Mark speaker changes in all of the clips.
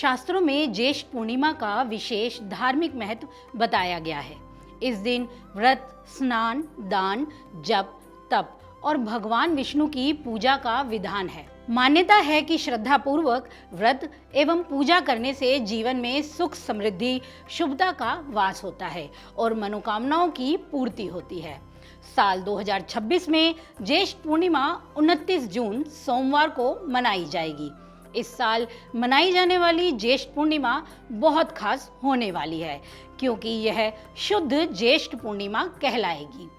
Speaker 1: शास्त्रों में ज्येष्ठ पूर्णिमा का विशेष धार्मिक महत्व बताया गया है। इस दिन व्रत, स्नान, दान, जप, तप और भगवान विष्णु की पूजा का विधान है। मान्यता है कि श्रद्धा पूर्वक व्रत एवं पूजा करने से जीवन में सुख, समृद्धि, शुभता का वास होता है और मनोकामनाओं की पूर्ति होती है। साल 2026 में ज्येष्ठ पूर्णिमा 29 जून सोमवार को मनाई जाएगी। इस साल मनाई जाने वाली ज्येष्ठ पूर्णिमा बहुत खास होने वाली है, क्योंकि यह शुद्ध ज्येष्ठ पूर्णिमा कहलाएगी।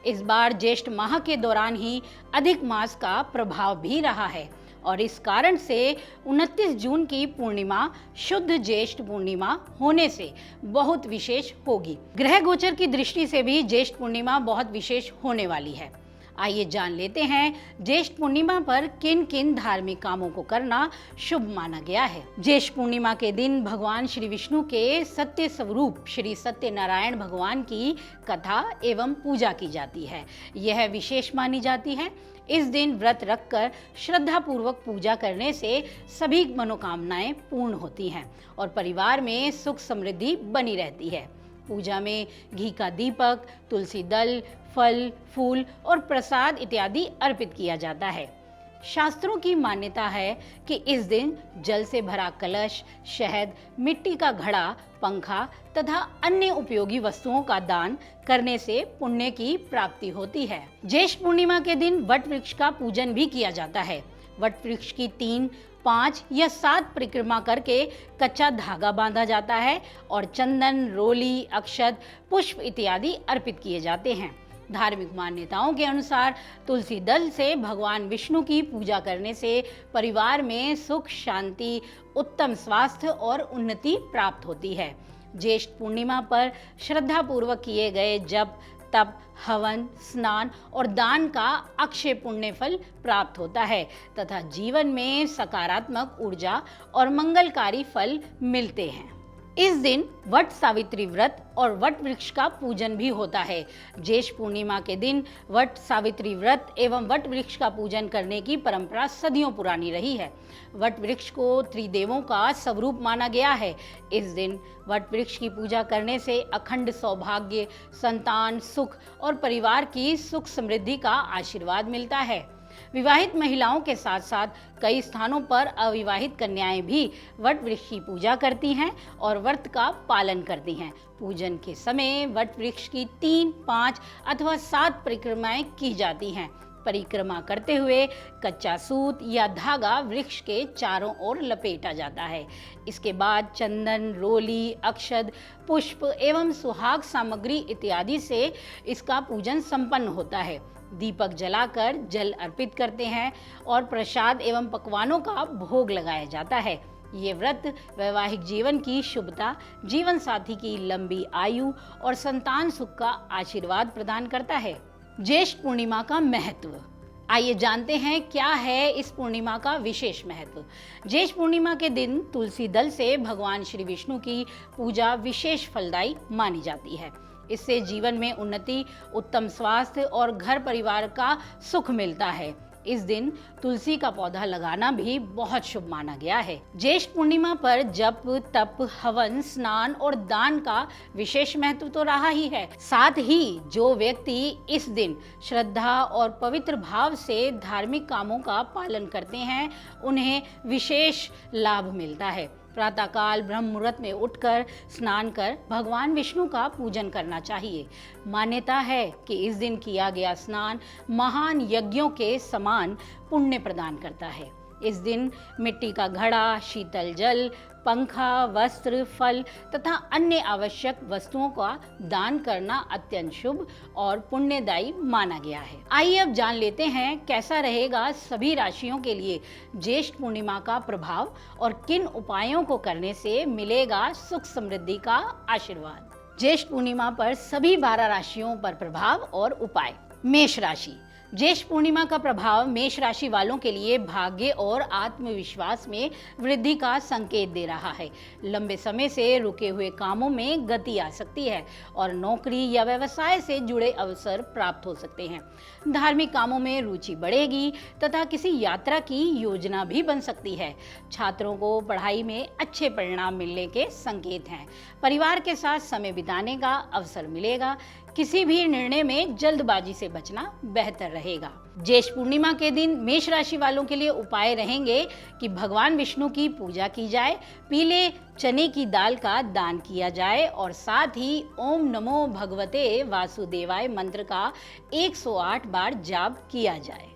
Speaker 1: इस बार ज्येष्ठ माह के दौरान ही अधिक मास का प्रभाव भी रहा है और इस कारण से 29 जून की पूर्णिमा शुद्ध ज्येष्ठ पूर्णिमा होने से बहुत विशेष होगी। ग्रह गोचर की दृष्टि से भी ज्येष्ठ पूर्णिमा बहुत विशेष होने वाली है। आइए जान लेते हैं ज्येष्ठ पूर्णिमा पर किन किन धार्मिक कामों को करना शुभ माना गया है। ज्येष्ठ पूर्णिमा के दिन भगवान श्री विष्णु के सत्य स्वरूप श्री सत्यनारायण भगवान की कथा एवं पूजा की जाती है। यह विशेष मानी जाती है। इस दिन व्रत रखकर श्रद्धा पूर्वक पूजा करने से सभी मनोकामनाएं पूर्ण होती हैं और परिवार में सुख समृद्धि बनी रहती है। पूजा में घी का दीपक, तुलसी दल, फल, फूल और प्रसाद इत्यादि अर्पित किया जाता है। शास्त्रों की मान्यता है कि इस दिन जल से भरा कलश, शहद, मिट्टी का घड़ा, पंखा तथा अन्य उपयोगी वस्तुओं का दान करने से पुण्य की प्राप्ति होती है। ज्येष्ठ पूर्णिमा के दिन वट वृक्ष का पूजन भी किया जाता है। वट वृक्ष की 3, 5 या 7 परिक्रमा करके कच्चा धागा बांधा जाता है और चंदन, रोली, अक्षत, पुष्प इत्यादि अर्पित किए जाते हैं। धार्मिक मान्यताओं के अनुसार तुलसी दल से भगवान विष्णु की पूजा करने से परिवार में सुख, शांति, उत्तम स्वास्थ्य और उन्नति प्राप्त होती है। ज्येष्ठ पूर्णिमा पर श्रद्धा पूर्वक किए गए जप, तप, हवन, स्नान और दान का अक्षय पुण्य फल प्राप्त होता है तथा जीवन में सकारात्मक ऊर्जा और मंगलकारी फल मिलते हैं। इस दिन वट सावित्री व्रत और वट वृक्ष का पूजन भी होता है। ज्येष्ठ पूर्णिमा के दिन वट सावित्री व्रत एवं वट वृक्ष का पूजन करने की परंपरा सदियों पुरानी रही है। वट वृक्ष को त्रिदेवों का स्वरूप माना गया है। इस दिन वट वृक्ष की पूजा करने से अखंड सौभाग्य, संतान, सुख और परिवार की सुख समृद्धि का आशीर्वाद मिलता है। विवाहित महिलाओं के साथ साथ कई स्थानों पर अविवाहित कन्याएं भी वट वृक्ष की पूजा करती हैं और व्रत का पालन करती हैं। पूजन के समय वट वृक्ष की 3, 5 अथवा 7 परिक्रमाएं की जाती हैं। परिक्रमा करते हुए कच्चा सूत या धागा वृक्ष के चारों ओर लपेटा जाता है। इसके बाद चंदन, रोली, अक्षत, पुष्प एवं सुहाग सामग्री इत्यादि से इसका पूजन संपन्न होता है। दीपक जलाकर जल अर्पित करते हैं और प्रसाद एवं पकवानों का भोग लगाया जाता है। ये व्रत वैवाहिक जीवन की शुभता, जीवन साथी की लंबी आयु और संतान सुख का आशीर्वाद प्रदान करता है। ज्येष्ठ पूर्णिमा का महत्व। आइए जानते हैं क्या है इस पूर्णिमा का विशेष महत्व। ज्येष्ठ पूर्णिमा के दिन तुलसी दल से भगवान श्री विष्णु की पूजा विशेष फलदायी मानी जाती है। इससे जीवन में उन्नति, उत्तम स्वास्थ्य और घर परिवार का सुख मिलता है। इस दिन तुलसी का पौधा लगाना भी बहुत शुभ माना गया है। ज्येष्ठ पूर्णिमा पर जप, तप, हवन, स्नान और दान का विशेष महत्व तो रहा ही है। साथ ही जो व्यक्ति इस दिन श्रद्धा और पवित्र भाव से धार्मिक कामों का पालन करते हैं, उन्हें विशेष लाभ मिलता है। प्रातःकाल ब्रह्म मुहूर्त में उठकर स्नान कर भगवान विष्णु का पूजन करना चाहिए। मान्यता है कि इस दिन किया गया स्नान महान यज्ञों के समान पुण्य प्रदान करता है। इस दिन मिट्टी का घड़ा, शीतल जल, पंखा, वस्त्र, फल तथा अन्य आवश्यक वस्तुओं का दान करना अत्यंत शुभ और पुण्यदायी माना गया है। आइए अब जान लेते हैं कैसा रहेगा सभी राशियों के लिए ज्येष्ठ पूर्णिमा का प्रभाव और किन उपायों को करने से मिलेगा सुख समृद्धि का आशीर्वाद। ज्येष्ठ पूर्णिमा पर सभी 12 राशियों पर प्रभाव और उपाय। मेष राशि। ज्येष्ठ पूर्णिमा का प्रभाव मेष राशि वालों के लिए भाग्य और आत्मविश्वास में वृद्धि का संकेत दे रहा है। लंबे समय से रुके हुए कामों में गति आ सकती है और नौकरी या व्यवसाय से जुड़े अवसर प्राप्त हो सकते हैं। धार्मिक कामों में रुचि बढ़ेगी तथा किसी यात्रा की योजना भी बन सकती है। छात्रों को पढ़ाई में अच्छे परिणाम मिलने के संकेत हैं। परिवार के साथ समय बिताने का अवसर मिलेगा। किसी भी निर्णय में जल्दबाजी से बचना बेहतर रहेगा। ज्येष्ठ पूर्णिमा के दिन मेष राशि वालों के लिए उपाय रहेंगे कि भगवान विष्णु की पूजा की जाए, पीले चने की दाल का दान किया जाए और साथ ही ओम नमो भगवते वासुदेवाय मंत्र का 108 बार जाप किया जाए।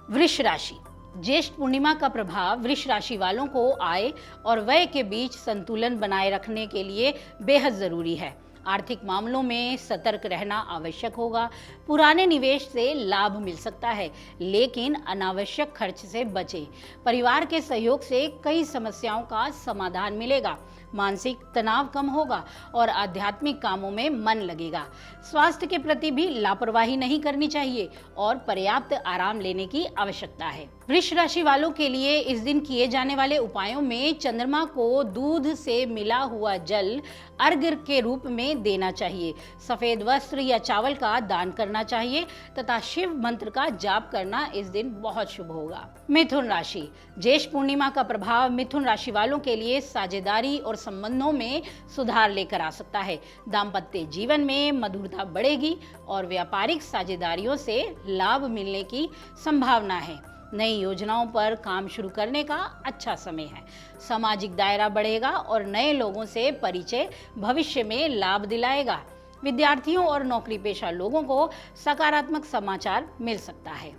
Speaker 1: वृष राशि। ज्येष्ठ पूर्णिमा का प्रभाव वृष राशि वालों को आय और व्यय के बीच संतुलन बनाए रखने के लिए बेहद जरूरी है। आर्थिक मामलों में सतर्क रहना आवश्यक होगा। पुराने निवेश से लाभ मिल सकता है, लेकिन अनावश्यक खर्च से बचें। परिवार के सहयोग से कई समस्याओं का समाधान मिलेगा। मानसिक तनाव कम होगा और आध्यात्मिक कामों में मन लगेगा। स्वास्थ्य के प्रति भी लापरवाही नहीं करनी चाहिए और पर्याप्त आराम लेने की आवश्यकता है। वृष राशि वालों के लिए इस दिन किए जाने वाले उपायों में चंद्रमा को दूध से मिला हुआ जल अर्घ्य के रूप में देना चाहिए। सफेद वस्त्र या चावल का दान करना चाहिए तथा शिव मंत्र का जाप करना इस दिन बहुत शुभ होगा। मिथुन राशि। ज्येष्ठ पूर्णिमा का प्रभाव मिथुन राशि वालों के लिए साझेदारी और संबंधों में सुधार लेकर आ सकता है। दाम्पत्य जीवन में मधुरता बढ़ेगी और व्यापारिक साझेदारियों से लाभ मिलने की संभावना है। नई योजनाओं पर काम शुरू करने का अच्छा समय है। सामाजिक दायरा बढ़ेगा और नए लोगों से परिचय भविष्य में लाभ दिलाएगा। विद्यार्थियों और नौकरी पेशा लोगों को सकारात्मक समाचार मिल सकता है।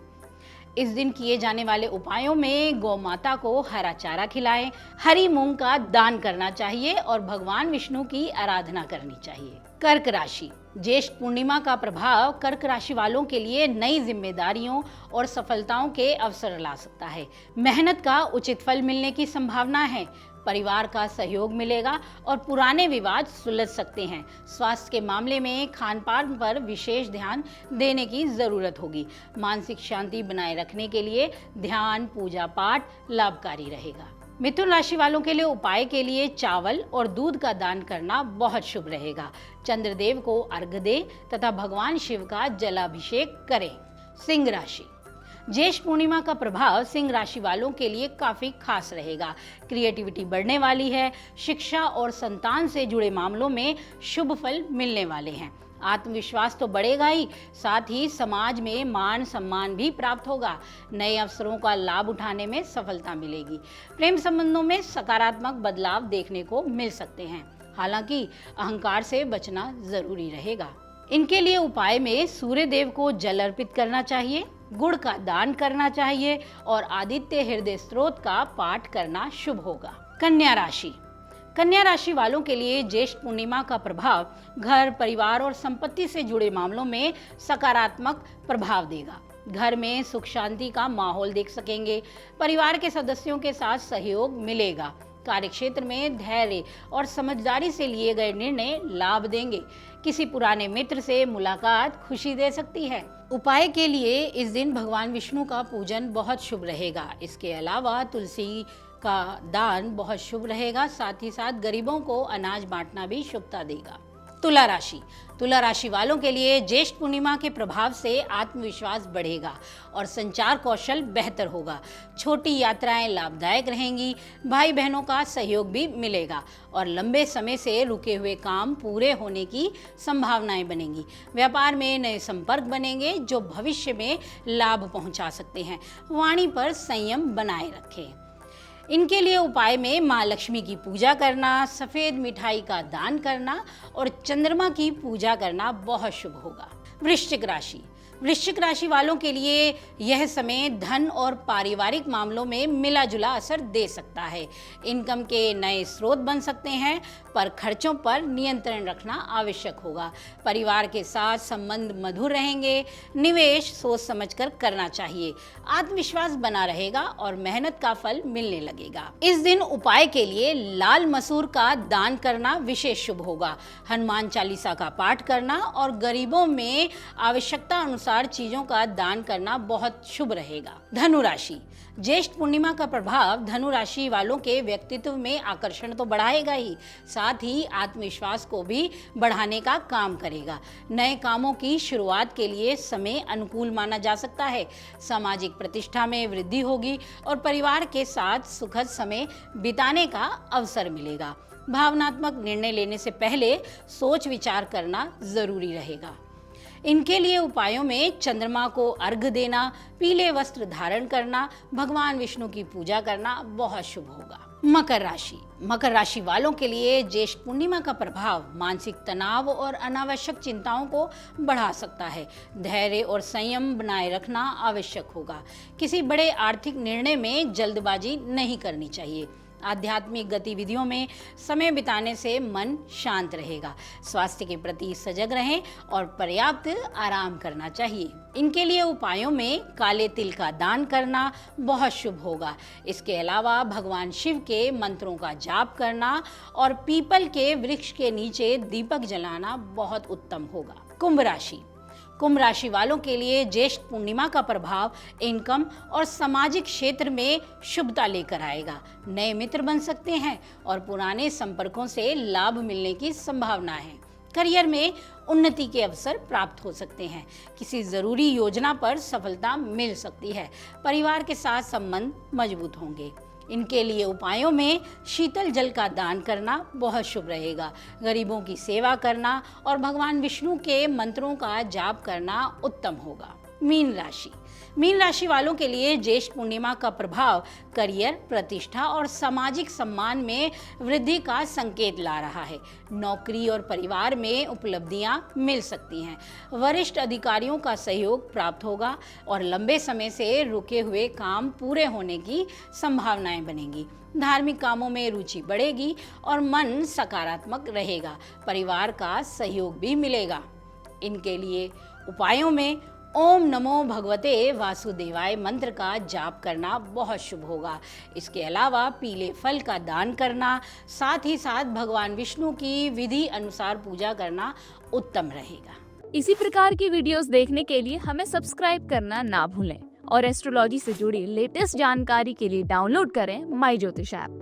Speaker 1: इस दिन किए जाने वाले उपायों में गौ माता को हरा चारा खिलाएं, हरी मूंग का दान करना चाहिए और भगवान विष्णु की आराधना करनी चाहिए। कर्क राशि। ज्येष्ठ पूर्णिमा का प्रभाव कर्क राशि वालों के लिए नई जिम्मेदारियों और सफलताओं के अवसर ला सकता है। मेहनत का उचित फल मिलने की संभावना है। परिवार का सहयोग मिलेगा और पुराने विवाद सुलझ सकते हैं। स्वास्थ्य के मामले में खान पान पर विशेष ध्यान देने की जरूरत होगी। मानसिक शांति बनाए रखने के लिए ध्यान, पूजा पाठ लाभकारी रहेगा। मिथुन राशि वालों के लिए उपाय के लिए चावल और दूध का दान करना बहुत शुभ रहेगा। चंद्रदेव को अर्घ्य दें तथा भगवान शिव का जलाभिषेक करें। सिंह राशि। ज्येष्ठ पूर्णिमा का प्रभाव सिंह राशि वालों के लिए काफी खास रहेगा। क्रिएटिविटी बढ़ने वाली है। शिक्षा और संतान से जुड़े मामलों में शुभ फल मिलने वाले हैं। आत्मविश्वास तो बढ़ेगा ही, साथ ही समाज में मान सम्मान भी प्राप्त होगा। नए अवसरों का लाभ उठाने में सफलता मिलेगी। प्रेम संबंधों में सकारात्मक बदलाव देखने को मिल सकते हैं, हालांकि अहंकार से बचना जरूरी रहेगा। इनके लिए उपाय में सूर्य देव को जल अर्पित करना चाहिए, गुड़ का दान करना चाहिए और आदित्य हृदय स्तोत्र का पाठ करना शुभ होगा। कन्या राशि। कन्या राशि वालों के लिए ज्येष्ठ पूर्णिमा का प्रभाव घर, परिवार और संपत्ति से जुड़े मामलों में सकारात्मक प्रभाव देगा। घर में सुख शांति का माहौल देख सकेंगे। परिवार के सदस्यों के साथ सहयोग मिलेगा। कार्यक्षेत्र में धैर्य और समझदारी से लिए गए निर्णय लाभ देंगे। किसी पुराने मित्र से मुलाकात खुशी दे सकती है। उपाय के लिए इस दिन भगवान विष्णु का पूजन बहुत शुभ रहेगा। इसके अलावा तुलसी का दान बहुत शुभ रहेगा। साथ ही साथ गरीबों को अनाज बांटना भी शुभता देगा। तुला राशि। तुला राशि वालों के लिए ज्येष्ठ पूर्णिमा के प्रभाव से आत्मविश्वास बढ़ेगा और संचार कौशल बेहतर होगा। छोटी यात्राएं लाभदायक रहेंगी। भाई बहनों का सहयोग भी मिलेगा और लंबे समय से रुके हुए काम पूरे होने की संभावनाएं बनेंगी। व्यापार में नए संपर्क बनेंगे जो भविष्य में लाभ पहुंचा सकते हैं। वाणी पर संयम बनाए रखें। इनके लिए उपाय में माँ लक्ष्मी की पूजा करना, सफेद मिठाई का दान करना और चंद्रमा की पूजा करना बहुत शुभ होगा। वृश्चिक राशि। वृश्चिक राशि वालों के लिए यह समय धन और पारिवारिक मामलों में मिला जुला असर दे सकता है। इनकम के नए स्रोत बन सकते हैं, पर खर्चों पर नियंत्रण रखना आवश्यक होगा। परिवार के साथ संबंध मधुर रहेंगे। निवेश सोच समझकर करना चाहिए। आत्मविश्वास बना रहेगा और मेहनत का फल मिलने लगेगा। इस दिन उपाय के लिए लाल मसूर का दान करना विशेष शुभ होगा। हनुमान चालीसा का पाठ करना और गरीबों में आवश्यकता अनुसार अनुसार चीजों का दान करना बहुत शुभ रहेगा। धनु राशि, ज्येष्ठ पूर्णिमा का प्रभाव धनु राशि वालों के व्यक्तित्व में आकर्षण तो बढ़ाएगा ही, साथ ही आत्मविश्वास को भी बढ़ाने का काम करेगा। नए कामों की शुरुआत के लिए समय अनुकूल माना जा सकता है। सामाजिक प्रतिष्ठा में वृद्धि होगी और परिवार के साथ सुखद समय बिताने का अवसर मिलेगा। भावनात्मक निर्णय लेने से पहले सोच विचार करना जरूरी रहेगा। इनके लिए उपायों में चंद्रमा को अर्घ्य देना, पीले वस्त्र धारण करना, भगवान विष्णु की पूजा करना बहुत शुभ होगा। मकर राशि, मकर राशि वालों के लिए ज्येष्ठ पूर्णिमा का प्रभाव मानसिक तनाव और अनावश्यक चिंताओं को बढ़ा सकता है। धैर्य और संयम बनाए रखना आवश्यक होगा। किसी बड़े आर्थिक निर्णय में जल्दबाजी नहीं करनी चाहिए। आध्यात्मिक गतिविधियों में समय बिताने से मन शांत रहेगा। स्वास्थ्य के प्रति सजग रहें और पर्याप्त आराम करना चाहिए। इनके लिए उपायों में काले तिल का दान करना बहुत शुभ होगा। इसके अलावा भगवान शिव के मंत्रों का जाप करना और पीपल के वृक्ष के नीचे दीपक जलाना बहुत उत्तम होगा। कुंभ राशि, कुंभ राशि वालों के लिए ज्येष्ठ पूर्णिमा का प्रभाव इनकम और सामाजिक क्षेत्र में शुभता लेकर आएगा। नए मित्र बन सकते हैं और पुराने संपर्कों से लाभ मिलने की संभावना है। करियर में उन्नति के अवसर प्राप्त हो सकते हैं। किसी जरूरी योजना पर सफलता मिल सकती है। परिवार के साथ संबंध मजबूत होंगे। इनके लिए उपायों में शीतल जल का दान करना बहुत शुभ रहेगा। गरीबों की सेवा करना और भगवान विष्णु के मंत्रों का जाप करना उत्तम होगा। मीन राशि, मीन राशि वालों के लिए ज्येष्ठ पूर्णिमा का प्रभाव करियर, प्रतिष्ठा और सामाजिक सम्मान में वृद्धि का संकेत ला रहा है। नौकरी और परिवार में उपलब्धियां मिल सकती हैं। वरिष्ठ अधिकारियों का सहयोग प्राप्त होगा और लंबे समय से रुके हुए काम पूरे होने की संभावनाएं बनेंगी। धार्मिक कामों में रुचि बढ़ेगी और मन सकारात्मक रहेगा। परिवार का सहयोग भी मिलेगा। इनके लिए उपायों में ओम नमो भगवते वासुदेवाय मंत्र का जाप करना बहुत शुभ होगा। इसके अलावा पीले फल का दान करना, साथ ही साथ भगवान विष्णु की विधि अनुसार पूजा करना उत्तम रहेगा।
Speaker 2: इसी प्रकार की वीडियोस देखने के लिए हमें सब्सक्राइब करना ना भूलें और एस्ट्रोलॉजी से जुड़ी लेटेस्ट जानकारी के लिए डाउनलोड करें माई ज्योतिष ऐप।